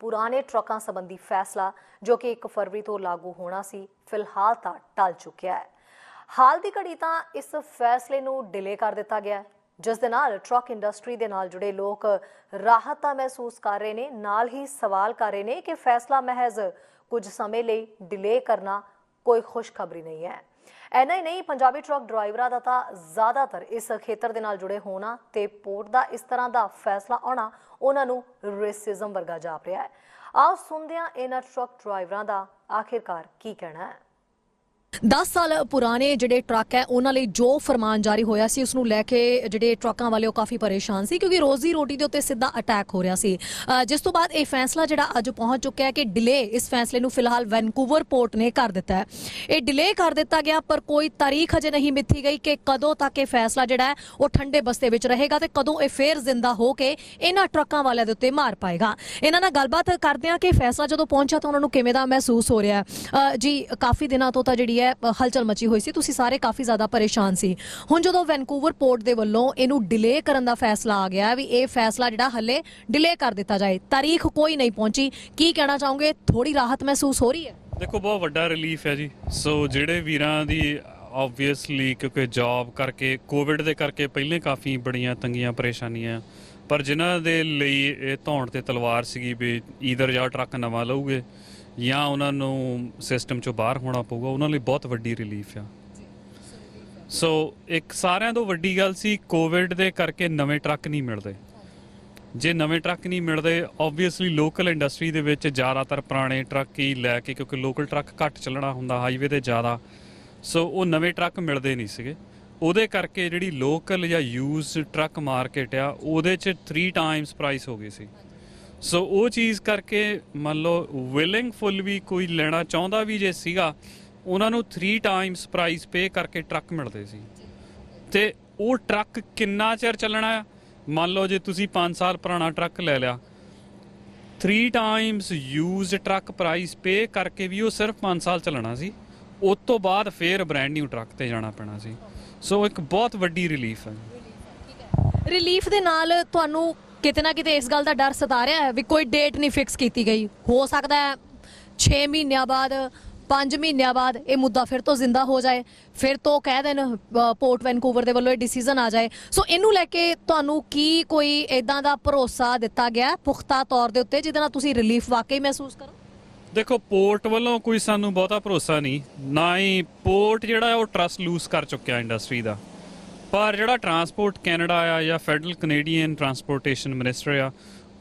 पुराने ट्रकों संबंधी फैसला जो कि 1 फरवरी तो लागू होना सी फिलहाल तो टल चुकिया है। हाल की घड़ी तो इस फैसले नूं डिले कर दिता गया है, जिस दे नाल ट्रक इंडस्ट्री दे नाल जुड़े लोग राहत महसूस कर रहे हैं, नाल ही सवाल कर रहे हैं कि फैसला महज कुछ समय लिए डिले करना कोई खुशखबरी नहीं है। ऐना ही नहीं, पंजाबी ट्रक ड्राइवरां दा तां ज़्यादातर इस खेतर दे नाल जुड़े होना ते पोर्ट दा इस तरह का फैसला आना उन्हां नूं रेसिज्म वर्गा जाप रहा है। आओ सुनदे हां इन्हां ट्रक ड्राइवरां दा आखिरकार की कहना है। 10 साल पुराने जिहड़े ट्रक है उन्हां लई जो फरमान जारी होया सी उसनूं लैके जिहड़े ट्रकां वाले वो काफ़ी परेशान सी, क्योंकि रोजी रोटी दे उत्ते सीधा अटैक हो रहा सी। जिस तो बाद ये फैसला जिहड़ा अज पहुंच चुका है कि डिले इस फैसले नूं फिलहाल वैनकूवर पोर्ट ने कर दिता है। ये डिले कर दिता गया, पर कोई तारीख अजे नहीं मिथी गई कि कदों तक ये फैसला जिहड़ा है वो ठंडे बस्ते विच रहेगा ते कदों ये फिर जिंदा हो के इन्हां ट्रकां वालिਆਂ ਦੇ ਉੱਤੇ मार पाएगा। इन्हां नाल गलबात करदे हां कि फैसला जदों पहुंचा तो उन्हां नूं किवें दा महसूस हो रहा है। जी काफ़ी दिनों तो जिहड़ी है हलचल मची हुई सी, तुसीं सारे काफ़ी ज़्यादा परेशान सी। हुण जदों वैनकूवर पोर्ट दे वल्लों इहनूं डिले करन दा फैसला आ गया भी ये फैसला जिहड़ा हले डिले कर दिता जाए, तारीख कोई नहीं पहुंची, की कहना चाहोगे? थोड़ी राहत महसूस हो रही है? देखो बहुत वड्डा रिलीफ है जी। सो जिहड़े वीरां दी ऑबवियसली क्योंकि जॉब करके कोविड दे करके पहले काफ़ी बड़ियां तंगियां परेशानियां, पर जिन्हां दे लई ਇਹ ਧੌਣ ਤੇ ਤਲਵਾਰ ਸੀਗੀ ਵੀ ਈਦਰ ਜਾਂ ਟਰੱਕ ਨਵਾਂ ਲਊਗੇ ਜਾਂ ਉਹਨਾਂ ਨੂੰ ਸਿਸਟਮ ਚੋਂ ਬਾਹਰ ਹੋਣਾ ਪਊਗਾ, ਉਹਨਾਂ ਲਈ ਬਹੁਤ ਵੱਡੀ ਰਿਲੀਫ ਆ। ਸੋ ਇੱਕ ਸਾਰਿਆਂ ਤੋਂ ਵੱਡੀ ਗੱਲ ਸੀ ਕੋਵਿਡ ਦੇ ਕਰਕੇ ਨਵੇਂ ਟਰੱਕ ਨਹੀਂ ਮਿਲਦੇ। ਜੇ ਨਵੇਂ ਟਰੱਕ ਨਹੀਂ ਮਿਲਦੇ ਓਬਵੀਅਸਲੀ ਲੋਕਲ ਇੰਡਸਟਰੀ ਦੇ ਵਿੱਚ ਜ਼ਿਆਦਾਤਰ ਪੁਰਾਣੇ ਟਰੱਕ ਹੀ ਲੈ ਕੇ, ਕਿਉਂਕਿ ਲੋਕਲ ਟਰੱਕ ਘੱਟ ਚੱਲਣਾ ਹੁੰਦਾ ਹਾਈਵੇ 'ਤੇ ਜ਼ਿਆਦਾ, ਸੋ ਉਹ ਨਵੇਂ ਟਰੱਕ ਮਿਲਦੇ ਨਹੀਂ ਸੀਗੇ। ਉਹਦੇ ਕਰਕੇ ਜਿਹੜੀ ਲੋਕਲ ਜਾਂ ਯੂਜ਼ਡ ਟਰੱਕ ਮਾਰਕੀਟ ਆ ਉਹਦੇ 'ਚ 3 ਟਾਈਮਸ ਪ੍ਰਾਈਸ ਹੋ ਗਈ ਸੀ। ਸੋ ਉਹ ਚੀਜ਼ ਕਰਕੇ ਮੰਨ ਲਓ ਵਿਲਿੰਗ ਫੁੱਲ ਵੀ ਕੋਈ ਲੈਣਾ ਚਾਹੁੰਦਾ ਵੀ ਜੇ ਸੀਗਾ, ਉਹਨਾਂ ਨੂੰ 3 ਟਾਈਮਸ ਪ੍ਰਾਈਸ ਪੇ ਕਰਕੇ ਟਰੱਕ ਮਿਲਦੇ ਸੀ। ਅਤੇ ਉਹ ਟਰੱਕ ਕਿੰਨਾ ਚਿਰ ਚੱਲਣਾ ਆ? ਮੰਨ ਲਓ ਜੇ ਤੁਸੀਂ 5 ਸਾਲ ਪੁਰਾਣਾ ਟਰੱਕ ਲੈ ਲਿਆ, 3 ਟਾਈਮਸ ਯੂਜ਼ਡ ਟਰੱਕ ਪ੍ਰਾਈਸ ਪੇ ਕਰਕੇ ਵੀ ਉਹ ਸਿਰਫ 5 ਸਾਲ ਚੱਲਣਾ ਸੀ। ਉਸ ਤੋਂ ਬਾਅਦ ਫਿਰ ਬ੍ਰੈਂਡ ਨਿਊ ਟਰੱਕ 'ਤੇ ਜਾਣਾ ਪੈਣਾ ਸੀ। ਸੋ ਇੱਕ ਬਹੁਤ ਵੱਡੀ ਰਿਲੀਫ ਹੈ। ਰਿਲੀਫ ਦੇ ਨਾਲ ਤੁਹਾਨੂੰ ਕਿਤੇ ਨਾ ਕਿਤੇ ਇਸ ਗੱਲ ਦਾ ਡਰ ਸਤਾ ਰਿਹਾ ਹੈ ਵੀ ਕੋਈ ਡੇਟ ਨਹੀਂ ਫਿਕਸ ਕੀਤੀ ਗਈ, ਹੋ ਸਕਦਾ ਹੈ 6 ਮਹੀਨਿਆਂ ਬਾਅਦ 5 ਮਹੀਨਿਆਂ ਬਾਅਦ ਇਹ ਮੁੱਦਾ ਫਿਰ ਤੋਂ ਜ਼ਿੰਦਾ ਹੋ ਜਾਏ, ਫਿਰ ਤੋਂ ਕਹਿ ਦੇਣ ਪੋਰਟ ਵੈਨਕੂਵਰ ਦੇ ਵੱਲੋਂ ਇਹ ਡਿਸੀਜਨ ਆ ਜਾਏ। ਸੋ ਇਹਨੂੰ ਲੈ ਕੇ ਤੁਹਾਨੂੰ ਕੀ ਕੋਈ ਇਦਾਂ ਦਾ ਭਰੋਸਾ ਦਿੱਤਾ ਗਿਆ ਪੁਖਤਾ ਤੌਰ ਦੇ ਉੱਤੇ ਜਿਹਦੇ ਨਾਲ ਤੁਸੀਂ ਰਿਲੀਫ ਵਾਕਈ ਮਹਿਸੂਸ ਕਰੋ? ਦੇਖੋ ਪੋਰਟ ਵੱਲੋਂ ਕੋਈ ਸਾਨੂੰ ਬਹੁਤਾ ਭਰੋਸਾ ਨਹੀਂ, ਨਾ ਹੀ ਪੋਰਟ ਜਿਹੜਾ ਉਹ ਟਰਸਟ ਲੂਜ਼ ਕਰ ਚੁੱਕਿਆ ਇੰਡਸਟਰੀ ਦਾ। ਪਰ ਜਿਹੜਾ ਟਰਾਂਸਪੋਰਟ ਕੈਨੇਡਾ ਆ ਜਾਂ ਫੈਡਰਲ ਕੈਨੇਡੀਅਨ ਟਰਾਂਸਪੋਰਟੇਸ਼ਨ ਮਿਨਿਸਟਰ ਆ,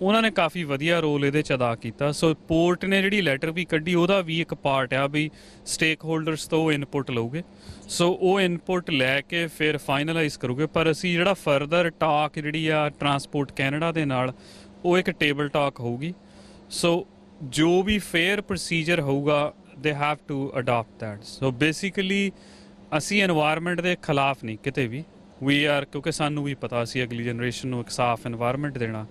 ਉਹਨਾਂ ਨੇ ਕਾਫੀ ਵਧੀਆ ਰੋਲ ਇਹਦੇ 'ਚ ਅਦਾ ਕੀਤਾ। ਸੋ ਪੋਰਟ ਨੇ ਜਿਹੜੀ ਲੈਟਰ ਵੀ ਕੱਢੀ ਉਹਦਾ ਵੀ ਇੱਕ ਪਾਰਟ ਆ ਵੀ ਸਟੇਕ ਹੋਲਡਰਸ ਤੋਂ ਇਨਪੁਟ ਲਊਗੇ। ਸੋ ਉਹ ਇਨਪੁਟ ਲੈ ਕੇ ਫਿਰ ਫਾਈਨਲਾਈਜ਼ ਕਰੂਗੇ। ਪਰ ਅਸੀਂ ਜਿਹੜਾ ਫਰਦਰ ਟਾਕ ਜਿਹੜੀ ਆ ਟਰਾਂਸਪੋਰਟ ਕੈਨੇਡਾ ਦੇ ਨਾਲ, ਉਹ ਇੱਕ ਟੇਬਲ ਟਾਕ ਹੋਊਗੀ। ਸੋ ਜੋ ਵੀ ਫੇਅਰ ਪ੍ਰੋਸੀਜਰ ਹੋਊਗਾ they have to adapt that. So basically ਅਸੀਂ ਇਨਵਾਇਰਮੈਂਟ ਦੇ ਖਿਲਾਫ ਨਹੀਂ ਕਿਤੇ ਵੀ, ਵੀ ਆਰ, ਕਿਉਂਕਿ ਸਾਨੂੰ ਵੀ ਪਤਾ ਅਸੀਂ ਅਗਲੀ ਜਨਰੇਸ਼ਨ ਨੂੰ ਇੱਕ ਸਾਫ਼ ਇਨਵਾਇਰਮੈਂਟ ਦੇਣਾ।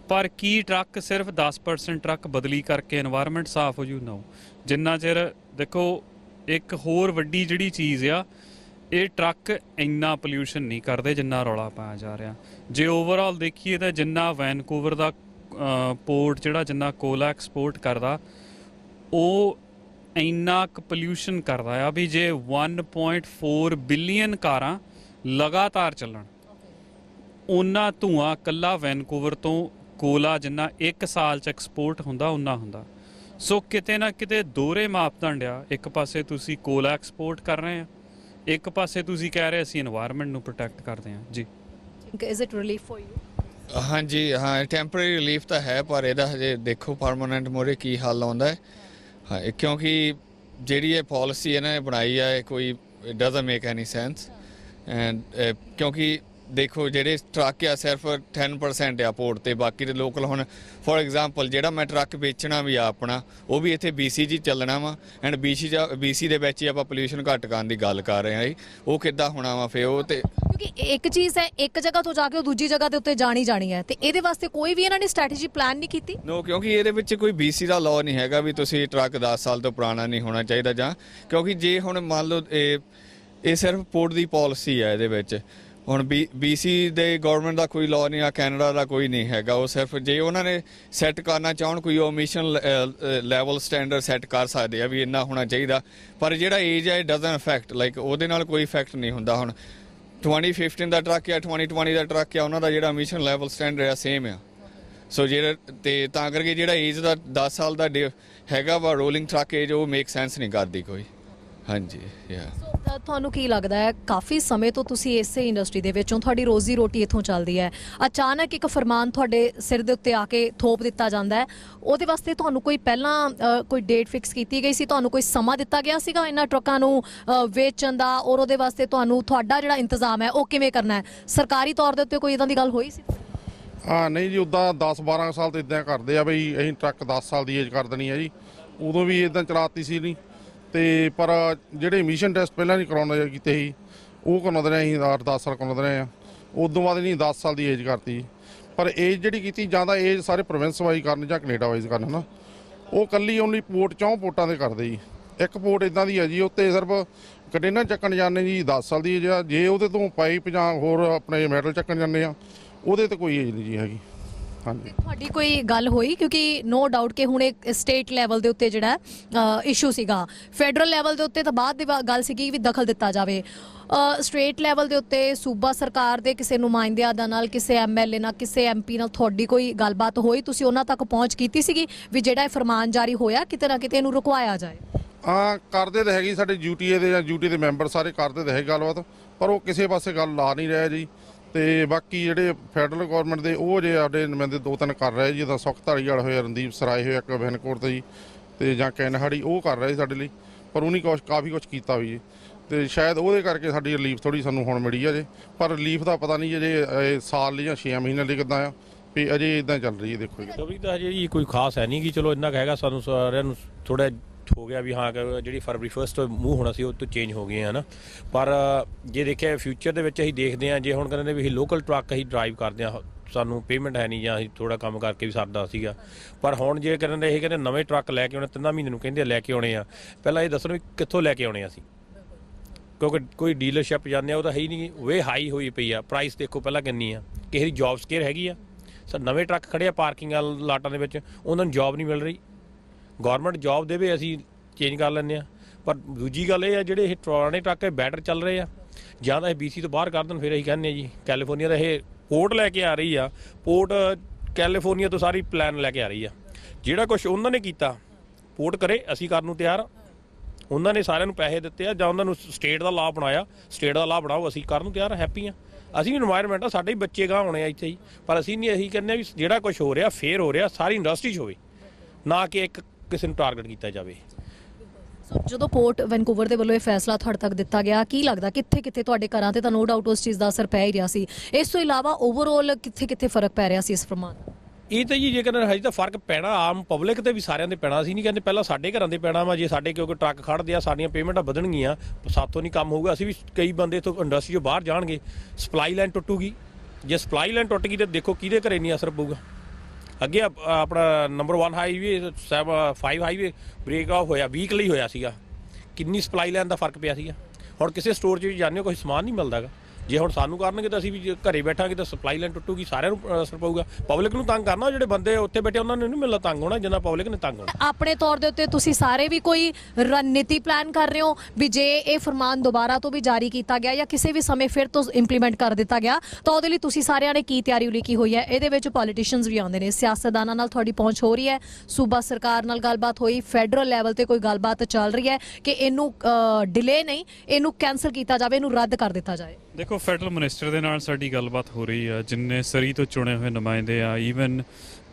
ਪਰ ਕੀ ਟਰੱਕ ਸਿਰਫ 10% ਟਰੱਕ ਬਦਲੀ ਕਰਕੇ ਇਨਵਾਇਰਮੈਂਟ ਸਾਫ਼ ਹੋ ਜੂ? ਨੋ। ਜਿੰਨਾ ਚਿਰ ਦੇਖੋ ਇੱਕ ਹੋਰ ਵੱਡੀ ਜਿਹੜੀ ਚੀਜ਼ ਆ, ਇਹ ਟਰੱਕ ਇੰਨਾ ਪੋਲਿਊਸ਼ਨ ਨਹੀਂ ਕਰਦੇ ਜਿੰਨਾ ਰੌਲਾ ਪਾਇਆ ਜਾ ਰਿਹਾ। ਜੇ ਓਵਰਆਲ ਦੇਖੀਏ ਤਾਂ ਜਿੰਨਾ ਵੈਨਕੂਵਰ ਦਾ ਪੋਰਟ ਜਿਹੜਾ ਜਿੰਨਾ ਕੋਲਾ ਐਕਸਪੋਰਟ ਕਰਦਾ, ਉਹ ਇੰਨਾ ਕੁ ਪੋਲਿਊਸ਼ਨ ਕਰਦਾ ਆ ਵੀ ਜੇ 1.4 ਬਿਲੀਅਨ ਕਾਰਾਂ ਲਗਾਤਾਰ ਚੱਲਣ, ਓਨਾ ਧੂੰਆਂ ਇਕੱਲਾ ਵੈਨਕੂਵਰ ਤੋਂ ਕੋਲਾ ਜਿੰਨਾ 1 ਸਾਲ 'ਚ ਐਕਸਪੋਰਟ ਹੁੰਦਾ ਓਨਾ ਹੁੰਦਾ। ਸੋ ਕਿਤੇ ਨਾ ਕਿਤੇ ਦੋਹਰੇ ਮਾਪਦੰਡ ਆ। ਇੱਕ ਪਾਸੇ ਤੁਸੀਂ ਕੋਲਾ ਐਕਸਪੋਰਟ ਕਰ ਰਹੇ ਆ, ਇੱਕ ਪਾਸੇ ਤੁਸੀਂ ਕਹਿ ਰਹੇ ਅਸੀਂ ਇਨਵਾਇਰਮੈਂਟ ਨੂੰ ਪ੍ਰੋਟੈਕਟ ਕਰਦੇ ਹਾਂ। ਜੀ is it relief for you? ਹਾਂਜੀ ਹਾਂ, ਟੈਂਪਰੇਰੀ ਰਿਲੀਫ ਤਾਂ ਹੈ, ਪਰ ਇਹਦਾ ਹਜੇ ਦੇਖੋ ਪਰਮਾਨੈਂਟ ਮੋਰੇ ਕੀ ਹੱਲ ਆਉਂਦਾ ਹੈ। ਹਾਂ, ਕਿਉਂਕਿ ਜਿਹੜੀ ਇਹ ਪਾਲਿਸੀ ਇਹਨਾਂ ਨੇ ਬਣਾਈ ਆ, ਇਹ ਕੋਈ doesn't make any sense. And ਕਿਉਂਕਿ ਦੇਖੋ ਜਿਹੜੇ ਟਰੱਕ ਆ ਸਿਰਫ 10% ਆ ਪੋਰਟ 'ਤੇ, ਬਾਕੀ ਦੇ ਲੋਕਲ। ਹੁਣ ਫੋਰ ਐਗਜ਼ਾਮਪਲ ਜਿਹੜਾ ਮੈਂ ਟਰੱਕ ਵੇਚਣਾ ਵੀ ਆ ਆਪਣਾ, ਉਹ ਵੀ ਇੱਥੇ BC 'ਚ ਚੱਲਣਾ ਵਾ। ਐਂਡ BC ਦੇ ਵਿੱਚ ਹੀ ਆਪਾਂ ਪੋਲਿਊਸ਼ਨ ਘੱਟ ਕਰਨ ਦੀ ਗੱਲ ਕਰ ਰਹੇ ਹਾਂ ਜੀ। ਉਹ ਕਿੱਦਾਂ ਹੋਣਾ ਵਾ ਫਿਰ? ਉਹ ਤੇ ਕਿਉਂਕਿ ਇੱਕ ਚੀਜ਼ ਹੈ, ਇੱਕ ਜਗ੍ਹਾ ਤੋਂ ਜਾ ਕੇ ਉਹ ਦੂਜੀ ਜਗ੍ਹਾ ਦੇ ਉੱਤੇ ਜਾਣੀ ਹੈ, ਤੇ ਇਹਦੇ ਵਾਸਤੇ ਕੋਈ ਵੀ ਇਹਨਾਂ ਨੇ ਸਟ੍ਰੈਟਜੀ ਪਲਾਨ ਨਹੀਂ ਕੀਤੀ? ਨੋ, ਕਿਉਂਕਿ ਇਹਦੇ ਵਿੱਚ ਕੋਈ BC ਦਾ ਲਾਅ ਨਹੀਂ ਹੈਗਾ ਵੀ ਤੁਸੀਂ ਟਰੱਕ 10 ਸਾਲ ਤੋਂ ਪੁਰਾਣਾ ਨਹੀਂ ਹੋਣਾ ਚਾਹੀਦਾ। ਜਾਂ ਕਿਉਂਕਿ ਜੇ ਹੁਣ ਮੰਨ ਲਓ ਇਹ ਸਿਰਫ ਪੋਰਟ ਦੀ ਪਾਲਿਸੀ ਹੈ, ਇਹਦੇ ਵਿੱਚ ਹੁਣ BC ਦੇ ਗਵਰਨਮੈਂਟ ਦਾ ਕੋਈ ਲਾਅ ਨਹੀਂ ਆ, ਕੈਨੇਡਾ ਦਾ ਕੋਈ ਨਹੀਂ ਹੈਗਾ। ਉਹ ਸਿਰਫ ਜੇ ਉਹਨਾਂ ਨੇ ਸੈੱਟ ਕਰਨਾ ਚਾਹਣ ਕੋਈ ਓਮਿਸ਼ਨ ਲੈਵਲ ਸਟੈਂਡਰਡ ਸੈੱਟ ਕਰ ਸਕਦੇ ਆ ਵੀ ਇੰਨਾ ਹੋਣਾ ਚਾਹੀਦਾ, ਪਰ ਜਿਹੜਾ ਏਜ ਹੈ ਡਜ਼ਨਟ ਅਫੈਕਟ ਲਾਈਕ ਉਹਦੇ ਨਾਲ ਕੋਈ ਇਫੈਕਟ ਨਹੀਂ ਹੁੰਦਾ। ਹੁਣ 2015 ਦਾ ਟਰੱਕ ਆ 2020 ਦਾ ਟਰੱਕ ਆ, ਉਹਨਾਂ ਦਾ ਜਿਹੜਾ ਐਮਿਸ਼ਨ ਲੈਵਲ ਸਟੈਂਡਰਡ ਆ ਸੇਮ ਆ। ਸੋ ਜਿਹੜਾ ਤੇ ਤਾਂ ਕਰਕੇ ਜਿਹੜਾ ਏਜ ਦਾ 10 ਸਾਲ ਦਾ ਹੈਗਾ ਵਾ ਰੋਲਿੰਗ ਟਰੱਕ ਏਜ, ਉਹ ਮੇਕ ਸੈਂਸ ਨਹੀਂ ਕਰਦੀ ਕੋਈ। ਹਾਂਜੀ ਤੁਹਾਨੂੰ ਕੀ ਲੱਗਦਾ ਹੈ, ਕਾਫੀ ਸਮੇਂ ਤੋਂ ਤੁਸੀਂ ਇਸੇ ਇੰਡਸਟਰੀ ਦੇ ਵਿੱਚੋਂ, ਤੁਹਾਡੀ ਰੋਜ਼ੀ ਰੋਟੀ ਇੱਥੋਂ ਚੱਲਦੀ ਹੈ, ਅਚਾਨਕ ਇੱਕ ਫਰਮਾਨ ਤੁਹਾਡੇ ਸਿਰ ਦੇ ਉੱਤੇ ਆ ਕੇ ਥੋਪ ਦਿੱਤਾ ਜਾਂਦਾ ਹੈ, ਉਹਦੇ ਵਾਸਤੇ ਤੁਹਾਨੂੰ ਕੋਈ ਪਹਿਲਾਂ ਕੋਈ ਡੇਟ ਫਿਕਸ ਕੀਤੀ ਗਈ ਸੀ? ਤੁਹਾਨੂੰ ਕੋਈ ਸਮਾਂ ਦਿੱਤਾ ਗਿਆ ਸੀਗਾ ਇਹਨਾਂ ਟਰੱਕਾਂ ਨੂੰ ਵੇਚਣ ਦਾ, ਔਰ ਉਹਦੇ ਵਾਸਤੇ ਤੁਹਾਡਾ ਜਿਹੜਾ ਇੰਤਜ਼ਾਮ ਹੈ ਉਹ ਕਿਵੇਂ ਕਰਨਾ ਹੈ? ਸਰਕਾਰੀ ਤੌਰ ਦੇ ਉੱਤੇ ਕੋਈ ਇਦਾਂ ਦੀ ਗੱਲ ਹੋਈ ਸੀ? ਨਹੀਂ ਜੀ, ਉੱਦਾਂ 10-12 ਸਾਲ ਤੋਂ ਇਦਾਂ ਕਰਦੇ ਆ ਬਈ ਅਸੀਂ ਟਰੱਕ 10 ਸਾਲ ਦੀ ਏਜ ਕਰ ਦੇਣੀ ਹੈ ਜੀ। ਉਦੋਂ ਵੀ ਇਦਾਂ ਚਲਾਤੀ ਸੀ ਨਹੀਂ ਤੇ ਪਰ ਜਿਹੜੇ ਐਮਿਸ਼ਨ ਟੈਸਟ ਪਹਿਲਾਂ ਨਹੀਂ ਕਰਾਉਣੇ ਕੀਤੇ ਸੀ ਉਹ ਕਰਾਉਂਦੇ ਰਹੇ, ਅਸੀਂ 8-10 ਸਾਲ ਕਰਾਉਂਦੇ ਰਹੇ ਆ। ਉਦੋਂ ਬਾਅਦ ਨਹੀਂ 10 ਸਾਲ ਦੀ ਏਜ ਕਰਤੀ, ਪਰ ਏਜ ਜਿਹੜੀ ਕੀਤੀ ਜਾਂ ਤਾਂ ਏਜ ਸਾਰੇ ਪ੍ਰੋਵਿੰਸ ਵਾਈਜ਼ ਕਰਨ ਜਾਂ ਕੈਨੇਡਾ ਵਾਈਜ਼ ਕਰਨ ਨਾ, ਉਹ ਕੱਲੀ ਓਨਲੀ ਪੋਰਟ 4 ਪੋਰਟਾਂ ਦੇ ਕਰਦੇ ਜੀ। ਇੱਕ ਪੋਰਟ ਇਦਾਂ ਦੀ ਹੈ ਜੀ, ਉੱਤੇ ਸਿਰਫ ਕੰਟੇਨਰ ਚੱਕਣ ਜਾਂਦੇ ਜੀ 10 ਸਾਲ ਦੀ ਏਜ ਆ, ਜੇ ਉਹਦੇ ਤੋਂ ਪਾਈਪ ਜਾਂ ਹੋਰ ਆਪਣੇ ਮੈਟਲ ਚੱਕਣ ਜਾਂਦੇ ਆ ਉਹਦੇ ਤੇ ਕੋਈ ਏਜ ਨਹੀਂ ਜੀ ਹੈਗੀ। ਹਾਂਜੀ, ਤੁਹਾਡੀ ਕੋਈ ਗੱਲ ਹੋਈ? ਕਿਉਂਕਿ ਨੋ ਡਾਊਟ ਕਿ ਹੁਣ ਇੱਕ ਸਟੇਟ ਲੈਵਲ ਦੇ ਉੱਤੇ ਜਿਹੜਾ ਇਸ਼ੂ ਸੀਗਾ, ਫੈਡਰਲ ਲੈਵਲ ਦੇ ਉੱਤੇ ਤਾਂ ਬਾਅਦ ਦੀ ਗੱਲ ਸੀਗੀ ਵੀ ਦਖਲ ਦਿੱਤਾ ਜਾਵੇ। ਸਟੇਟ ਲੈਵਲ ਦੇ ਉੱਤੇ ਸੂਬਾ ਸਰਕਾਰ ਦੇ ਕਿਸੇ ਨੁਮਾਇੰਦਿਆਂ ਦਾ ਨਾਲ, ਕਿਸੇ MLA ਨਾਲ, ਕਿਸੇ MP ਨਾਲ ਤੁਹਾਡੀ ਕੋਈ ਗੱਲਬਾਤ ਹੋਈ? ਤੁਸੀਂ ਉਹਨਾਂ ਤੱਕ ਪਹੁੰਚ ਕੀਤੀ ਸੀਗੀ ਵੀ ਜਿਹੜਾ ਇਹ ਫਰਮਾਨ ਜਾਰੀ ਹੋਇਆ ਕਿਤੇ ਨਾ ਕਿਤੇ ਇਹਨੂੰ ਰੁਕਵਾਇਆ ਜਾਏ? ਕਰਦੇ ਤਾਂ ਹੈਗੀ, ਸਾਡੇ UTA ਦੇ ਜਾਂ UT ਦੇ ਮੈਂਬਰ ਸਾਰੇ ਕਰਦੇ ਤਾਂ ਹੈ ਗੱਲਬਾਤ, ਪਰ ਉਹ ਕਿਸੇ ਪਾਸੇ ਗੱਲ ਲਾ ਨਹੀਂ ਰਿਹਾ ਜੀ। ਤੇ ਬਾਕੀ ਜਿਹੜੇ ਫੈਡਰਲ ਗਵਰਨਮੈਂਟ ਦੇ ਉਹ ਜੇ ਸਾਡੇ ਨੁਮਾਇੰਦੇ 2-3 ਕਰ ਰਹੇ, ਜਿੱਦਾਂ ਸੁਖ ਧਾਲੀਵਾਲ ਹੋਇਆ, ਰਣਦੀਪ ਸਰਾਏ ਹੋਇਆ ਇੱਕ ਬੈਨਕੋਟ ਤੇ ਜੀ, ਤੇ ਜਾਂ ਕੈਨਹਾੜੀ, ਉਹ ਕਰ ਰਹੇ ਸਾਡੇ ਲਈ, ਪਰ ਉਹਨੇ ਕਾਫੀ ਕੁਛ ਕੀਤਾ ਵੀ ਜੀ। ਤੇ ਸ਼ਾਇਦ ਉਹਦੇ ਕਰਕੇ ਸਾਡੀ ਰਿਲੀਫ ਥੋੜੀ ਸਾਨੂੰ ਹੁਣ ਮਿਲੀ ਆ ਜੇ, ਪਰ ਰਿਲੀਫ ਦਾ ਪਤਾ ਨਹੀਂ ਅਜੇ ਸਾਲ ਲਈ ਜਾਂ 6 ਮਹੀਨੇ ਲਈ ਕਿੱਦਾਂ ਆ ਵੀ ਅਜੇ ਇਦਾਂ ਚੱਲ ਰਹੀ ਹੈ। ਦੇਖੋ ਜੀ ਸਭੀ ਤਾਂ ਹਜੇ ਕੋਈ ਖਾਸ ਹੈ ਨਹੀਂ ਕਿ ਚਲੋ ਇੰਨਾ ਹੈਗਾ ਸਾਨੂੰ ਸਾਰਿਆਂ ਨੂੰ ਥੋੜਾ ਹੋ ਗਿਆ ਵੀ ਹਾਂ ਜਿਹੜੀ ਫਰਵਰੀ 1 ਤੋਂ ਮੂੰਹ ਹੋਣਾ ਸੀ ਉਹ ਤੋਂ ਚੇਂਜ ਹੋ ਗਏ ਹਨ। ਪਰ ਜੇ ਦੇਖਿਆ ਫਿਊਚਰ ਦੇ ਵਿੱਚ ਅਸੀਂ ਦੇਖਦੇ ਹਾਂ, ਜੇ ਹੁਣ ਕਹਿੰਦੇ ਵੀ ਅਸੀਂ ਲੋਕਲ ਟਰੱਕ ਅਸੀਂ ਡਰਾਈਵ ਕਰਦੇ ਹਾਂ, ਸਾਨੂੰ ਪੇਮੈਂਟ ਹੈ ਨਹੀਂ ਜਾਂ ਅਸੀਂ ਥੋੜਾ ਕੰਮ ਕਰਕੇ ਵੀ ਸਰਦਾ ਸੀਗਾ, ਪਰ ਹੁਣ ਜੇ ਕਹਿੰਦੇ ਇਹ ਕਹਿੰਦੇ ਨਵੇਂ ਟਰੱਕ ਲੈ ਕੇ ਆਉਣੇ 3 ਮਹੀਨੇ ਨੂੰ ਕਹਿੰਦੇ ਲੈ ਕੇ ਆਉਣੇ ਆ, ਪਹਿਲਾਂ ਇਹ ਦੱਸਣ ਵੀ ਕਿੱਥੋਂ ਲੈ ਕੇ ਆਉਣੇ ਅਸੀਂ, ਕਿਉਂਕਿ ਕੋਈ ਡੀਲਰਸ਼ਿਪ ਜਾਂਦੇ ਆ ਉਹ ਤਾਂ ਹੈ ਹੀ ਨਹੀਂ, ਵੇ ਹਾਈ ਹੋਈ ਪਈ ਆ। ਪ੍ਰਾਈਸ ਦੇਖੋ ਪਹਿਲਾਂ ਕਿੰਨੀ ਆ, ਕਿਸੇ ਦੀ ਜੌਬ ਸਕੇਅਰ ਹੈਗੀ ਆ। ਸਰ ਨਵੇਂ ਟਰੱਕ ਖੜੇ ਆ ਪਾਰਕਿੰਗ ਲਾਟਾਂ ਦੇ ਵਿੱਚ, ਉਹਨਾਂ ਨੂੰ ਜੌਬ ਨਹੀਂ ਮਿਲ ਰਹੀ। ਗੌਰਮੈਂਟ ਜੌਬ ਦੇਵੇ ਅਸੀਂ ਚੇਂਜ ਕਰ ਲੈਂਦੇ ਹਾਂ, ਪਰ ਦੂਜੀ ਗੱਲ ਇਹ ਆ ਜਿਹੜੇ ਇਹ ਪੁਰਾਣੇ ਟਰੱਕ ਬੈਟਰ ਚੱਲ ਰਹੇ ਆ, ਜਾਂ ਤਾਂ ਇਹ BC ਤੋਂ ਬਾਹਰ ਕਰ ਦੇਣ, ਫਿਰ ਅਸੀਂ ਕਹਿੰਦੇ ਹਾਂ ਜੀ ਕੈਲੀਫੋਰਨੀਆ ਦਾ ਇਹ ਪੋਰਟ ਲੈ ਕੇ ਆ ਰਹੀ ਆ, ਪੋਰਟ ਕੈਲੀਫੋਰਨੀਆ ਤੋਂ ਸਾਰੀ ਪਲਾਨ ਲੈ ਕੇ ਆ ਰਹੀ ਆ। ਜਿਹੜਾ ਕੁਛ ਉਹਨਾਂ ਨੇ ਕੀਤਾ ਪੋਰਟ ਕਰੇ, ਅਸੀਂ ਕਰਨ ਨੂੰ ਤਿਆਰ। ਉਹਨਾਂ ਨੇ ਸਾਰਿਆਂ ਨੂੰ ਪੈਸੇ ਦਿੱਤੇ ਆ ਜਾਂ ਉਹਨਾਂ ਨੂੰ ਸਟੇਟ ਦਾ ਲਾਅ ਬਣਾਇਆ, ਸਟੇਟ ਦਾ ਲਾਅ ਬਣਾਓ, ਅਸੀਂ ਕਰਨ ਨੂੰ ਤਿਆਰ, ਹੈਪੀ ਆ। ਅਸੀਂ ਵੀ ਇਨਵਾਇਰਮੈਂਟ ਆ, ਸਾਡੇ ਹੀ ਬੱਚੇ ਗਾਹ ਹੋਣੇ ਆ ਇੱਥੇ ਹੀ, ਪਰ ਅਸੀਂ ਨਹੀਂ, ਅਸੀਂ ਕਹਿੰਦੇ ਵੀ ਜਿਹੜਾ ਕੁਛ ਹੋ ਰਿਹਾ ਫੇਰ ਹੋ ਰਿਹਾ ਸਾਰੀ ਇੰਡਸਟਰੀ 'ਚ ਹੋਵੇ, ਨਾ ਕਿ ਇੱਕ ਕਿਸੇ ਨੂੰ ਟਾਰਗੇਟ ਕੀਤਾ ਜਾਵੇ। ਜਦੋਂ ਪੋਰਟ ਵੈਨਕੂਵਰ ਦੇ ਵੱਲੋਂ ਇਹ ਫੈਸਲਾ ਤੁਹਾਡੇ ਤੱਕ ਦਿੱਤਾ ਗਿਆ, ਕੀ ਲੱਗਦਾ ਕਿੱਥੇ ਕਿੱਥੇ ਤੁਹਾਡੇ ਘਰਾਂ ਤੇ ਤਾਂ ਨੋ ਡਾਊਟ ਉਸ ਚੀਜ਼ ਦਾ ਅਸਰ ਪੈ ਹੀ ਰਿਹਾ ਸੀ, ਇਸ ਤੋਂ ਇਲਾਵਾ ਓਵਰਆਲ ਕਿੱਥੇ ਕਿੱਥੇ ਫਰਕ ਪੈ ਰਿਹਾ ਸੀ ਇਸ ਫਰਮਾਨ? ਇਹ ਤਾਂ ਜੀ ਜੇ ਕਹਿੰਦੇ ਹਜੇ ਤਾਂ ਫਰਕ ਪੈਣਾ ਆਮ ਪਬਲਿਕ ਤੇ ਵੀ ਸਾਰਿਆਂ ਦੇ ਪੈਣਾ। ਅਸੀਂ ਨਹੀਂ ਕਹਿੰਦੇ ਪਹਿਲਾਂ ਸਾਡੇ ਘਰਾਂ ਦੇ ਪੈਣਾ ਵਾ, ਜੇ ਸਾਡੇ ਕਿਉਂਕਿ ਟਰੱਕ ਖੜਦੇ ਆ ਸਾਡੀਆਂ ਪੇਮੈਂਟਾਂ ਵਧਣਗੀਆਂ, ਸਾਥੋਂ ਨਹੀਂ ਕੰਮ ਹੋਊਗਾ, ਅਸੀਂ ਵੀ ਕਈ ਬੰਦੇ ਇੱਥੋਂ ਇੰਡਸਟਰੀ 'ਚੋਂ ਬਾਹਰ ਜਾਣਗੇ। ਸਪਲਾਈ ਲਾਈਨ ਟੁੱਟੂਗੀ, ਜੇ ਸਪਲਾਈ ਲਾਈਨ ਟੁੱਟ ਗਈ ਤਾਂ ਦੇਖੋ ਕਿਹਦੇ ਘਰੇ ਨਹੀਂ ਅਸਰ ਪਊਗਾ। ਅੱਗੇ ਆਪਣਾ number 1 highway 5 highway break off ਹੋਇਆ, ਵੀਕ ਲਈ ਹੋਇਆ ਸੀਗਾ, ਕਿੰਨੀ ਸਪਲਾਈ ਲਾਈਨ ਦਾ ਫਰਕ ਪਿਆ ਸੀਗਾ। ਹੁਣ ਕਿਸੇ ਸਟੋਰ 'ਚ ਵੀ ਜਾਂਦੇ ਹੋ ਕੋਈ ਸਮਾਨ ਨਹੀਂ ਮਿਲਦਾ ਗਾ, ਜੇ ਹੁਣ ਸਾਨੂੰ ਕਰਨਗੇ ਤਾਂ ਅਸੀਂ ਵੀ ਘਰੇ ਬੈਠਾਂਗੇ ਤਾਂ ਸਪਲਾਈ ਲਾਈਨ ਟੁੱਟੂਗੀ, ਸਾਰਿਆਂ ਨੂੰ ਅਸਰ ਪਊਗਾ। ਪਬਲਿਕ ਨੂੰ ਤੰਗ ਕਰਨਾ, ਜਿਹੜੇ ਬੰਦੇ ਉੱਥੇ ਬੈਠੇ ਉਹਨਾਂ ਨੂੰ ਨਹੀਂ ਮਿਲਣਾ ਤੰਗ ਹੋਣਾ ਜਿੰਨਾ ਪਬਲਿਕ ਨੇ ਤੰਗ ਹੋਣਾ। ਆਪਣੇ ਤੌਰ ਦੇ ਉੱਤੇ ਤੁਸੀਂ ਸਾਰੇ ਵੀ ਕੋਈ ਰਣਨੀਤੀ ਪਲਾਨ ਕਰ ਰਹੇ ਹੋ ਵੀ ਜੇ ਇਹ ਫਰਮਾਨ ਦੁਬਾਰਾ ਤੋਂ ਵੀ ਜਾਰੀ ਕੀਤਾ ਗਿਆ ਜਾਂ ਕਿਸੇ ਵੀ ਸਮੇਂ ਫਿਰ ਤੋਂ ਇੰਪਲੀਮੈਂਟ ਕਰ ਦਿੱਤਾ ਗਿਆ ਤਾਂ ਉਹਦੇ ਲਈ ਤੁਸੀਂ ਸਾਰਿਆਂ ਨੇ ਕੀ ਤਿਆਰੀ ਉਲੀਕੀ ਹੋਈ ਹੈ? ਇਹਦੇ ਵਿੱਚ ਪੋਲੀਟੀਸ਼ੀਅਨਸ ਵੀ ਆਉਂਦੇ ਨੇ, ਸਿਆਸਤਦਾਨਾਂ ਨਾਲ ਤੁਹਾਡੀ ਪਹੁੰਚ ਹੋ ਰਹੀ ਹੈ, ਸੂਬਾ ਸਰਕਾਰ ਨਾਲ ਗੱਲਬਾਤ ਹੋਈ, ਫੈਡਰਲ ਲੈਵਲ ਤੇ ਕੋਈ ਗੱਲਬਾਤ ਚੱਲ ਰਹੀ ਹੈ ਕਿ ਇਹਨੂੰ ਡਿਲੇ ਨਹੀਂ, ਇਹਨੂੰ ਕੈਂਸਲ ਕੀਤਾ ਜਾਵੇ, ਇਹਨੂੰ ਰੱਦ ਕਰ ਦਿੱਤਾ ਜਾਏ? ਦੇਖੋ ਫੈਡਰਲ ਮਿਨਿਸਟਰ ਦੇ ਨਾਲ ਸਾਡੀ ਗੱਲਬਾਤ ਹੋ ਰਹੀ ਆ, ਜਿੰਨੇ ਸਰੀ ਤੋਂ ਚੁਣੇ ਹੋਏ ਨੁਮਾਇੰਦੇ ਆ, ਈਵਨ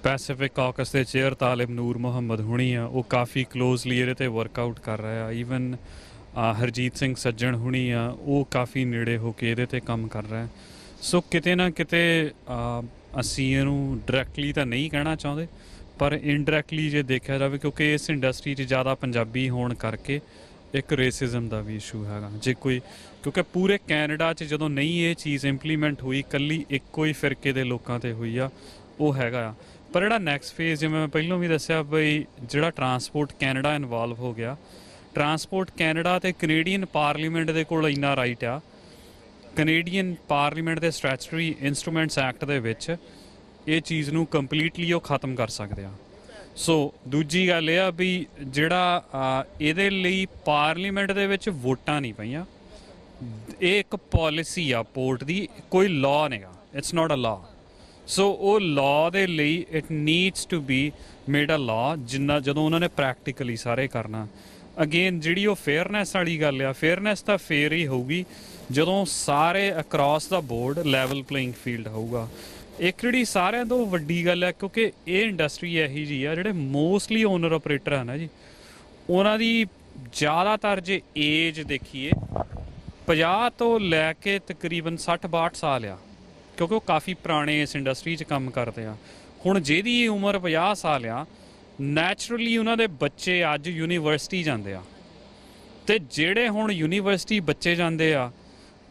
ਪੈਸੀਫਿਕ ਕਾਕਸ ਦੇ ਚੇਅਰ ਤਾਲਿਬ ਨੂਰ ਮੁਹੰਮਦ ਹੁਣੀ ਆ, ਉਹ ਕਾਫੀ ਕਲੋਜ਼ਲੀ ਇਹਦੇ ਤੇ ਵਰਕਆਊਟ ਕਰ ਰਹੇ ਆ। ਈਵਨ ਹਰਜੀਤ ਸਿੰਘ ਸੱਜਣ ਹੁਣੀ ਆ, ਉਹ ਕਾਫੀ ਨੇੜੇ ਹੋ ਕੇ ਇਹਦੇ ਤੇ ਕੰਮ ਕਰ ਰਿਹਾ। ਸੋ ਕਿਤੇ ਨਾ ਕਿਤੇ ਅਸੀਂ ਇਹਨੂੰ ਡਾਇਰੈਕਟਲੀ ਤਾਂ ਨਹੀਂ ਕਹਿਣਾ ਚਾਹੁੰਦੇ, ਪਰ ਇਨਡਾਇਰੈਕਟਲੀ ਜੇ ਦੇਖਿਆ ਜਾਵੇ, ਕਿਉਂਕਿ ਇਸ ਇੰਡਸਟਰੀ 'ਚ ਜ਼ਿਆਦਾ ਪੰਜਾਬੀ ਹੋਣ ਕਰਕੇ ਇੱਕ ਰੇਸਿਜ਼ਮ ਦਾ ਵੀ ਇਸ਼ੂ ਹੈਗਾ। ਜੇ ਕੋਈ ਕਿਉਂਕਿ ਪੂਰੇ ਕੈਨੇਡਾ 'ਚ ਜਦੋਂ ਨਹੀਂ ਇਹ ਚੀਜ਼ ਇੰਪਲੀਮੈਂਟ ਹੋਈ, ਇਕੱਲੀ ਇੱਕੋ ਹੀ ਫਿਰਕੇ ਦੇ ਲੋਕਾਂ 'ਤੇ ਹੋਈ ਆ, ਉਹ ਹੈਗਾ ਆ। ਪਰ ਜਿਹੜਾ ਨੈਕਸਟ ਫੇਜ਼, ਜਿਵੇਂ ਮੈਂ ਪਹਿਲਾਂ ਵੀ ਦੱਸਿਆ ਬਈ, ਜਿਹੜਾ ਟਰਾਂਸਪੋਰਟ ਕੈਨੇਡਾ ਇਨਵੋਲਵ ਹੋ ਗਿਆ, ਟਰਾਂਸਪੋਰਟ ਕੈਨੇਡਾ ਅਤੇ ਕੈਨੇਡੀਅਨ ਪਾਰਲੀਮੈਂਟ ਦੇ ਕੋਲ ਇੰਨਾ ਰਾਈਟ ਆ ਕੈਨੇਡੀਅਨ ਪਾਰਲੀਮੈਂਟ ਦੇ ਸਟੈਚੂਟਰੀ ਇਨਸਟਰੂਮੈਂਟਸ ਐਕਟ ਦੇ ਵਿੱਚ ਇਹ ਚੀਜ਼ ਨੂੰ ਕੰਪਲੀਟਲੀ ਉਹ ਖਤਮ ਕਰ ਸਕਦੇ ਆ। ਸੋ ਦੂਜੀ ਗੱਲ ਇਹ ਆ ਵੀ ਜਿਹੜਾ ਇਹਦੇ ਲਈ ਪਾਰਲੀਮੈਂਟ ਦੇ ਵਿੱਚ ਵੋਟਾਂ ਨਹੀਂ ਪਈਆਂ, ਇਹ ਇੱਕ ਪਾਲਿਸੀ ਆ ਪੋਰਟ ਦੀ, ਕੋਈ ਲਾਅ ਨਹੀਂਗਾ, ਇਟਸ ਨਾਟ ਅ ਲਾਅ। ਸੋ ਉਹ ਲਾਅ ਦੇ ਲਈ it needs to be made a law, ਜਿੰਨਾ ਜਦੋਂ ਉਹਨਾਂ ਨੇ ਪ੍ਰੈਕਟੀਕਲੀ ਸਾਰੇ ਕਰਨਾ। ਅਗੇਨ ਜਿਹੜੀ ਉਹ ਫੇਅਰਨੈਸ ਵਾਲੀ ਗੱਲ ਆ, ਫੇਅਰਨੈਸ ਤਾਂ ਫੇਰ ਹੀ ਹੋਊਗੀ ਜਦੋਂ ਸਾਰੇ ਅਕ੍ਰੋਸ ਦਾ ਬੋਰਡ ਲੈਵਲ ਪਲੇਇੰਗ ਫੀਲਡ ਹੋਊਗਾ। ਇੱਕ ਜਿਹੜੀ ਸਾਰਿਆਂ ਤੋਂ ਵੱਡੀ ਗੱਲ ਹੈ, ਕਿਉਂਕਿ ਇਹ ਇੰਡਸਟਰੀ ਇਹੀ ਜੀ ਆ, ਜਿਹੜੇ ਮੋਸਟਲੀ ਓਨਰ ਆਪਰੇਟਰ ਆ ਨਾ ਜੀ, ਉਹਨਾਂ ਦੀ ਜ਼ਿਆਦਾਤਰ ਜੇ ਏਜ ਦੇਖੀਏ 50 ਤੋਂ ਲੈ ਕੇ ਤਕਰੀਬਨ 60-62 ਸਾਲ ਆ, ਕਿਉਂਕਿ ਉਹ ਕਾਫੀ ਪੁਰਾਣੇ ਇਸ ਇੰਡਸਟਰੀ 'ਚ ਕੰਮ ਕਰਦੇ ਆ। ਹੁਣ ਜਿਹਦੀ ਉਮਰ 50 ਸਾਲ ਆ, ਨੈਚੁਰਲੀ ਉਹਨਾਂ ਦੇ ਬੱਚੇ ਅੱਜ ਯੂਨੀਵਰਸਿਟੀ ਜਾਂਦੇ ਆ, ਤੇ ਜਿਹੜੇ ਹੁਣ ਯੂਨੀਵਰਸਿਟੀ ਬੱਚੇ ਜਾਂਦੇ ਆ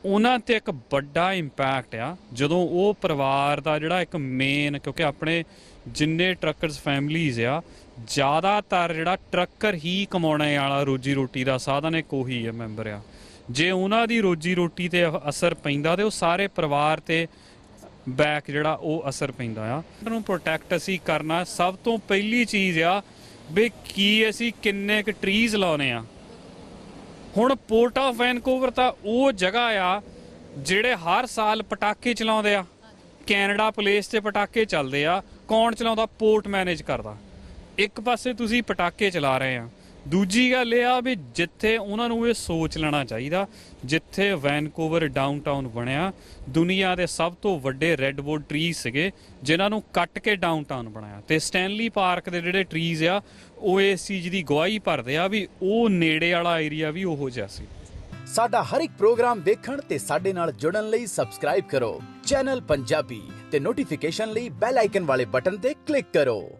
ਉਹਨਾਂ 'ਤੇ ਇੱਕ ਵੱਡਾ ਇੰਪੈਕਟ ਆ। ਜਦੋਂ ਉਹ ਪਰਿਵਾਰ ਦਾ ਜਿਹੜਾ ਇੱਕ ਮੇਨ, ਕਿਉਂਕਿ ਆਪਣੇ ਜਿੰਨੇ ਟਰੱਕਰਸ ਫੈਮਲੀਜ਼ ਆ, ਜ਼ਿਆਦਾਤਰ ਜਿਹੜਾ ਟਰੱਕਰ ਹੀ ਕਮਾਉਣੇ ਵਾਲਾ ਰੋਜੀ ਰੋਟੀ ਦਾ ਸਾਧਨ ਇੱਕ ਉਹੀ ਹੈ ਮੈਂਬਰ ਆ। ਜੇ ਉਹਨਾਂ ਦੀ ਰੋਜੀ ਰੋਟੀ 'ਤੇ ਅਸਰ ਪੈਂਦਾ ਤੇ ਉਹ ਸਾਰੇ ਪਰਿਵਾਰ 'ਤੇ ਬੈਕ ਜਿਹੜਾ ਉਹ ਅਸਰ ਪੈਂਦਾ ਆ। ਉਹਨੂੰ ਪ੍ਰੋਟੈਕਟ ਅਸੀਂ ਕਰਨਾ ਸਭ ਤੋਂ ਪਹਿਲੀ ਚੀਜ਼ ਆ ਵੀ ਕੀ ਅਸੀਂ ਕਿੰਨੇ ਕੁ ਟਰੀਜ਼ ਲਾਉਣੇ ਆ। ਹੁਣ ਪੋਰਟ ਆਫ ਵੈਨਕੂਵਰ ਤਾਂ ਉਹ ਜਗ੍ਹਾ ਆ ਜਿਹੜੇ ਹਰ ਸਾਲ ਪਟਾਕੇ ਚਲਾਉਂਦੇ ਆ, ਕੈਨੇਡਾ ਪਲੇਸ 'ਤੇ ਪਟਾਕੇ ਚੱਲਦੇ ਆ, ਕੌਣ ਚਲਾਉਂਦਾ? ਪੋਰਟ ਮੈਨੇਜ ਕਰਦਾ। ਇੱਕ ਪਾਸੇ ਤੁਸੀਂ ਪਟਾਕੇ ਚਲਾ ਰਹੇ ਆ, ਦੂਜੀ ਗੱਲ ਇਹ ਆ ਵੀ ਜਿੱਥੇ ਉਹਨਾਂ ਨੂੰ ਇਹ ਸੋਚ ਲੈਣਾ ਚਾਹੀਦਾ, ਜਿੱਥੇ ਵੈਨਕੂਵਰ ਡਾਊਨਟਾਊਨ ਬਣਿਆ, ਦੁਨੀਆ ਦੇ ਸਭ ਤੋਂ ਵੱਡੇ ਰੈੱਡਵੁੱਡ ਟਰੀਜ਼ ਸੀਗੇ ਜਿਨ੍ਹਾਂ ਨੂੰ ਕੱਟ ਕੇ ਡਾਊਨਟਾਊਨ ਬਣਾਇਆ, ਤੇ ਸਟੈਨਲੀ ਪਾਰਕ ਦੇ ਜਿਹੜੇ ਟਰੀਜ਼ ਆ ਉਹ ਇਸ ਚੀਜ਼ ਦੀ ਗਵਾਹੀ ਭਰਦੇ ਆ ਵੀ ਉਹ ਨੇੜੇ ਵਾਲਾ ਏਰੀਆ ਵੀ ਉਹੋ ਜਿਹਾ ਸੀ। ਸਾਡਾ ਹਰ ਇੱਕ ਪ੍ਰੋਗਰਾਮ ਦੇਖਣ ਤੇ ਸਾਡੇ ਨਾਲ ਜੁੜਨ ਲਈ ਸਬਸਕ੍ਰਾਈਬ ਕਰੋ ਚੈਨਲ ਪੰਜਾਬੀ ਤੇ ਨੋਟੀਫਿਕੇਸ਼ਨ ਲਈ ਬੈਲ ਆਈਕਨ ਵਾਲੇ ਬਟਨ ਤੇ ਕਲਿੱਕ ਕਰੋ।